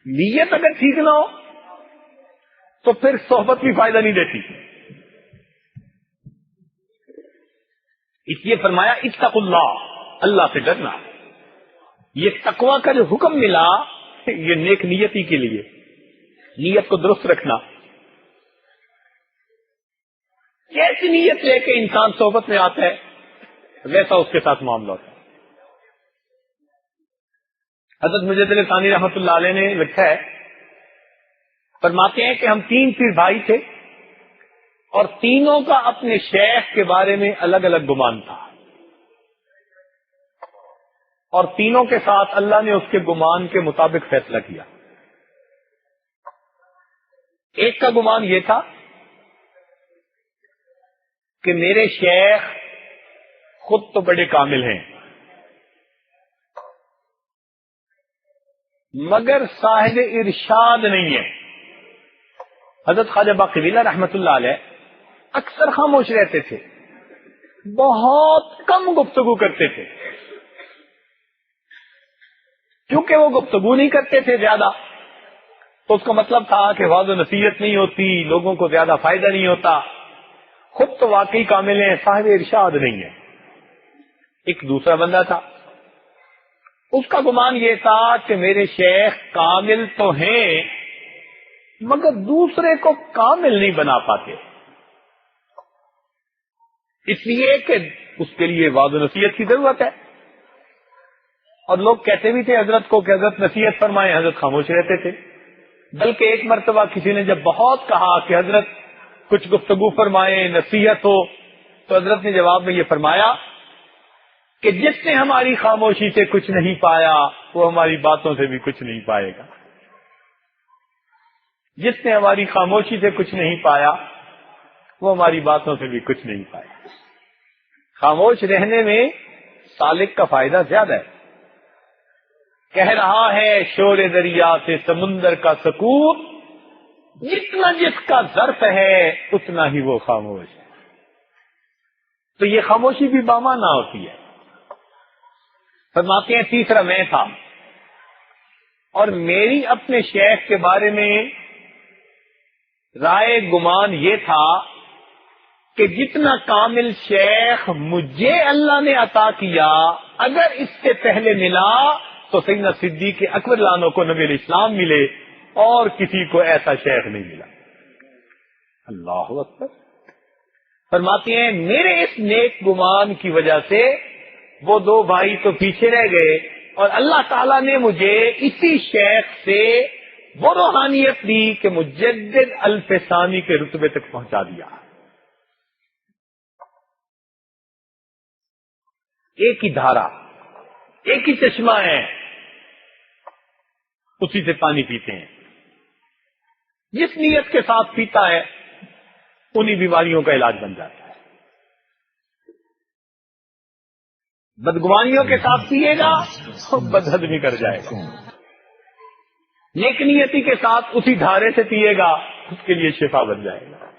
نیت اگر ٹھیک نہ ہو تو پھر صحبت بھی فائدہ نہیں دیتی. اس لیے فرمایا اتقوا اللہ، اللہ سے ڈرنا. یہ تقوی کا جو حکم ملا یہ نیک نیتی کے لیے، نیت کو درست رکھنا. جیسی نیت لے کے انسان صحبت میں آتا ہے ویسا اس کے ساتھ معاملہ ہوتا ہے. حضرت مجدد ثانی رحمۃ اللہ علیہ نے لکھا ہے، فرماتے ہیں کہ ہم 3 پھر بھائی تھے اور تینوں کا اپنے شیخ کے بارے میں الگ الگ گمان تھا، اور تینوں کے ساتھ اللہ نے اس کے گمان کے مطابق فیصلہ کیا. ایک کا گمان یہ تھا کہ میرے شیخ خود تو بڑے کامل ہیں مگر صاحب ارشاد نہیں ہے. حضرت خواجہ باقربیلہ رحمت اللہ علیہ اکثر خاموش رہتے تھے، بہت کم گفتگو کرتے تھے. کیونکہ وہ گفتگو نہیں کرتے تھے زیادہ تو اس کا مطلب تھا کہ واضح نصیحت نہیں ہوتی، لوگوں کو زیادہ فائدہ نہیں ہوتا. خود تو واقعی کامل ہیں، صاحب ارشاد نہیں ہے. ایک دوسرا بندہ تھا، اس کا گمان یہ تھا کہ میرے شیخ کامل تو ہیں مگر دوسرے کو کامل نہیں بنا پاتے، اس لیے کہ اس کے لیے واضح نصیحت کی ضرورت ہے. اور لوگ کہتے بھی تھے حضرت کو کہ حضرت نصیحت فرمائیں، حضرت خاموش رہتے تھے. بلکہ ایک مرتبہ کسی نے جب بہت کہا کہ حضرت کچھ گفتگو فرمائیں، نصیحت ہو، تو حضرت نے جواب میں یہ فرمایا کہ جس نے ہماری خاموشی سے کچھ نہیں پایا وہ ہماری باتوں سے بھی کچھ نہیں پائے گا. جس نے ہماری خاموشی سے کچھ نہیں پایا وہ ہماری باتوں سے بھی کچھ نہیں پائے گا. خاموش رہنے میں سالک کا فائدہ زیادہ ہے. کہہ رہا ہے شور دریا سے سمندر کا سکوت، جتنا جس کا ظرف ہے اتنا ہی وہ خاموش ہے. تو یہ خاموشی بھی بامانہ ہوتی ہے. فرماتے ہیں تیسرا میں تھا اور میری اپنے شیخ کے بارے میں رائے گمان یہ تھا کہ جتنا کامل شیخ مجھے اللہ نے عطا کیا اگر اس سے پہلے ملا تو سیدنا صدیق اکبر لانو کو نبی الاسلام ملے اور کسی کو ایسا شیخ نہیں ملا. اللہ اکبر. فرماتے ہیں میرے اس نیک گمان کی وجہ سے وہ 2 بھائی تو پیچھے رہ گئے اور اللہ تعالیٰ نے مجھے اسی شیخ سے وہ روحانیت دی کہ مجدد الف ثانی کے رتبے تک پہنچا دیا. ایک ہی دھارا، ایک ہی چشمہ ہے، اسی سے پانی پیتے ہیں. جس نیت کے ساتھ پیتا ہے انہی بیماریوں کا علاج بن جاتا ہے. بدگمانیوں کے ساتھ پیے گا تو بدہضمی کر جائے گا. نیک نیتی کے ساتھ اسی دھارے سے پیے گا اس کے لیے شفا بن جائے گا.